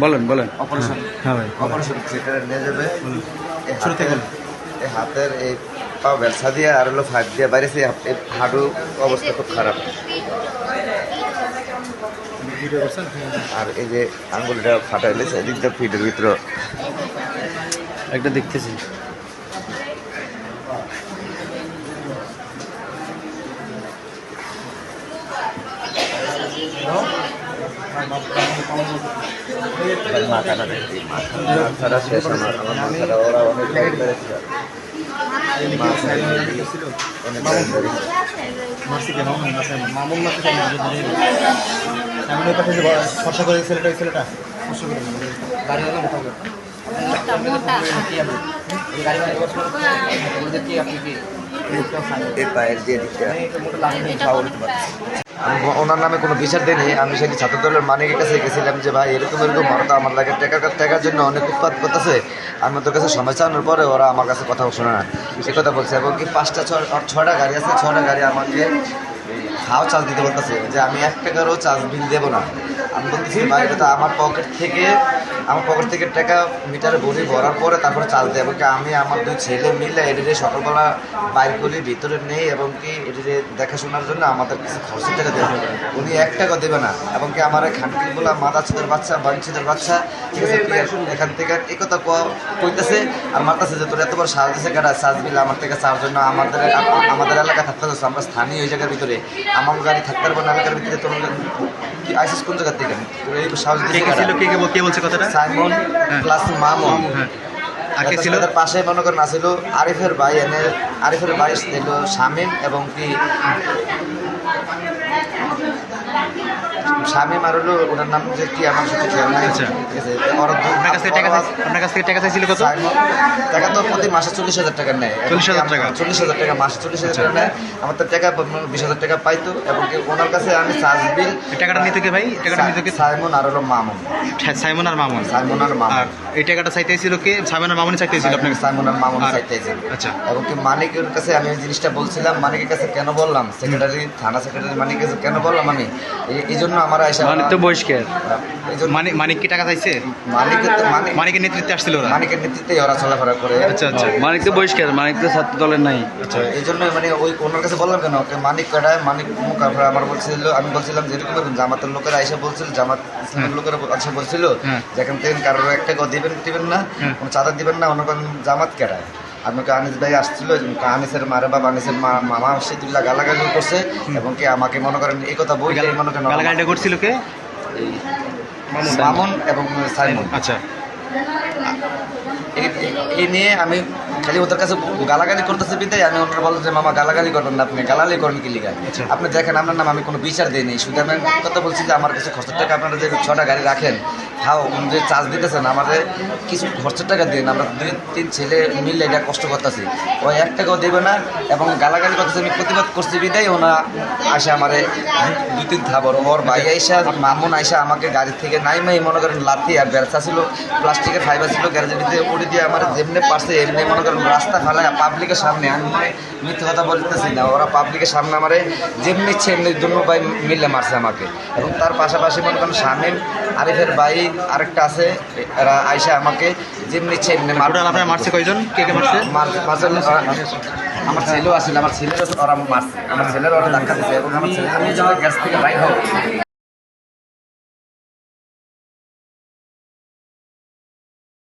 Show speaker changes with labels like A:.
A: বলেন বলেন।
B: অপারেশন
A: হ্যাঁ ভাই
B: অপারেশন থিয়েটারে নিয়ে যাবে। এই
A: শুরু থেকে
B: হাতের এই হাতের এই পা ব্যবসা দিয়ে আর হলো ফাইভ দিয়ে বাইরেছে। এই হাঁটু অবস্থা খুব খারাপ।
A: ভিডিও করছেন?
B: আর এই যে আঙ্গুলটা ফাটাইলেছে এদিক দিয়ে ফিটের ভিতরে।
A: একটা দেখতেছি।
B: মাথাটা দেখি, মাথাটা শেষ। আমার মাথাটা ওরা অনেক টাইট করেছে।
A: ফর্সা করে ছেলেটা ছেলেটা
B: এই পায়ের দিয়ে দিকটা ওনার নামে কোনো বিচার দেয়নি। আমি সেটি ছাত্রদলের মানিকের কাছে গেছিলাম যে ভাই এরকম এরকম ওরা তো আমার লাগে টাকার জন্য অনেক উৎপাদ করতেছে। আমি ওদের কাছে সময় চানোর পরে ওরা আমার কাছে কথা শোনে না, সে কথা বলছে। এবং কি 5টা 6টা গাড়ি আছে, 6টা গাড়ি আমাকে হাও চার্জ দিতে বলতেছে যে আমি 1 টাকারও চার্জ বিল দেবো না। আমি বলতেছি ভাই এটা তো আমার পকেট থেকে টাকা মিটারে ভরার পরে তারপরে চার্জ দেয়। এবং কি আমি আমার 2 ছেলে মিলে এটিতে সকালবেলা বাইর করি ভিতরে নেই। এবং কি এটিতে দেখাশোনার জন্য আমাদের কিছু খরচের টাকা দেবে। উনি 1 টাকা দেবে না। এবং কি আমার খানকি বলা মাদা ছেলের বাচ্চা বাড়ির বাচ্চা, ঠিক আছে, এখান থেকে এই কথা কইতেছে আর মারতেছে যে তোর এত বড় সাহায্য দিচ্ছে কাটা চার্জ বিল আমার থেকে চাওয়ার জন্য। আমাদের এলাকা থাকতে হচ্ছে, আমরা স্থানীয় ওই জায়গার ভিতরে আমার গাড়ি থাকতে পারবো না এলাকার ভিতরে। তোর কি আইসিস কোন জায়গার থেকে তোর এই সাহস দিচ্ছে?
A: কে বলছে কথাটা?
B: Simon plus Mamun.
A: আর কে ছিল?
B: তাদের পাশে মনে করেন আসিল আরিফের ভাই, আরিফের ভাই ছিল শামীম। এবং কি শামীম আর হলো ওনার নাম যে কি আমার সাথে খেয়াল নাই।
A: আচ্ছা।
B: ঠিক আছে, ওরা
A: আপনার কাছ থেকে টাকা চাইছিল কত?
B: টাকা তো প্রতি মাসে 40,000 টাকা নেয়।
A: 40,000 টাকা?
B: 40,000 টাকা মাসে 40,000 টাকা নেয়। আমার তো টাকা 20,000 টাকা পাইতো। এবং কি ওনার কাছে আমি চার্জ বিল
A: টাকাটা নিতে কে ভাই? টাকাটা নিতে কে?
B: সাইমন আর হলো মামুন।
A: সাইমন আর মামুন।
B: সাইমন আর মামুন।
A: আর এই টাকাটা চাইতেছিল কে? সাইমন আর মামুন চাইতেছিল আপনাকে?
B: সাইমন আর মামুন চাইতেছিল।
A: আচ্ছা।
B: এবং কি মানিকের কাছে আমি এই জিনিসটা বলছিলাম, মানিকের কাছে কেন বললাম, সেক্রেটারি থানা সেক্রেটারি মানিকের কাছে কেন বললাম আমি এই জন্য আমার আইসা
A: মানিক তো বহিষ্কার।
B: এই জন্য
A: মানিক কি টাকা চাইছে? মানিকের নেতৃত্বে আসছিল ওরা?
B: মানিকের নেতৃত্বেই ওরা চলাফেরা করে।
A: আচ্ছা আচ্ছা। মানিক তো বহিষ্কার, মানিক তো ছাত্র দলের নাই।
B: আচ্ছা, এই জন্য মানে ওই ওনার কাছে বললাম কেন ওকে মানিক কাটায় মানিক মুখ আমার বলছিল। আমি বলছিলাম যে এরকম জামাতের লোকেরা এসে বলছিল, জামাত ইসলামের লোকেরা এসে বলছিল যেখান থেকে কারোর 1 টাকা দিবেন না, কোনো চাঁদা দিবেন না। অন্য কোনো জামাত কাটায় আপনাকে আনিস ভাই আসছিল, আনিসের মারে বাবা আনিসের মামা শহীদুল্লাহ গালাগালি করছে। এবং কি আমাকে মনে করেন এই কথা বই মনে করেন
A: গালাগালিটা করছিল কে?
B: মামুন এবং সাইমন।
A: আচ্ছা।
B: এই নিয়ে আমি খালি ওদের কাছে গালাগালি করতেছে বিদায় আমি ওনারা বললাম যে মামা গালাগালি করবেন না, আপনি গালাগালি করেন কি লিগা? আপনি দেখেন আপনার নাম আমি কোনো বিচার দিইনি, শুধু আমি কথা বলছি যে আমার কাছে খরচের টাকা আপনারা যে 6টা গাড়ি রাখেন তাও যে চার্জ দিতেছেন আমাদের কিছু খরচের টাকা দিন। আমরা 2-3 ছেলে মিলে এটা কষ্ট করতেছি, ওই 1 টাকাও দেবে না। এবং গালাগালি করতেছে আমি প্রতিবাদ করছি বিদায় ওনা আসে আমার 2-3 থাবর ওর ভাই আইসা মামুন আইসা আমাকে গাড়ি থেকে নাইমাই মনে করেন লাথি আর ব্যবসা ছিল প্লাস্টিকের ফাইবার ছিল গ্যারেজের ভিতরে উড়ে দিয়ে আমার যেমনি পারছে এমনি মনে করেন রাস্তা ফেলায় পাবলিকের সামনে। আমি মিথ্যে কথা বলতেছি না, ওরা পাবলিকের সামনে আমার যেমনি ইচ্ছে এমনি জন্য ভাই মিলে মারছে আমাকে। এবং তার পাশাপাশি মনে করেন শামীম আরিফের ভাই আরেকটা আছে, এরা আইসা আমাকে যেমনি ইচ্ছে এমনি
A: মারছে। কয়জন? কে কে মারছে?
B: আমার ছেলেও আসলে আমার ছেলের ওরা মারছে, আমার ছেলের ওরা ধাক্কা দিচ্ছে। এবং আমার ছেলে আমি গ্যাস থেকে বাইর হোক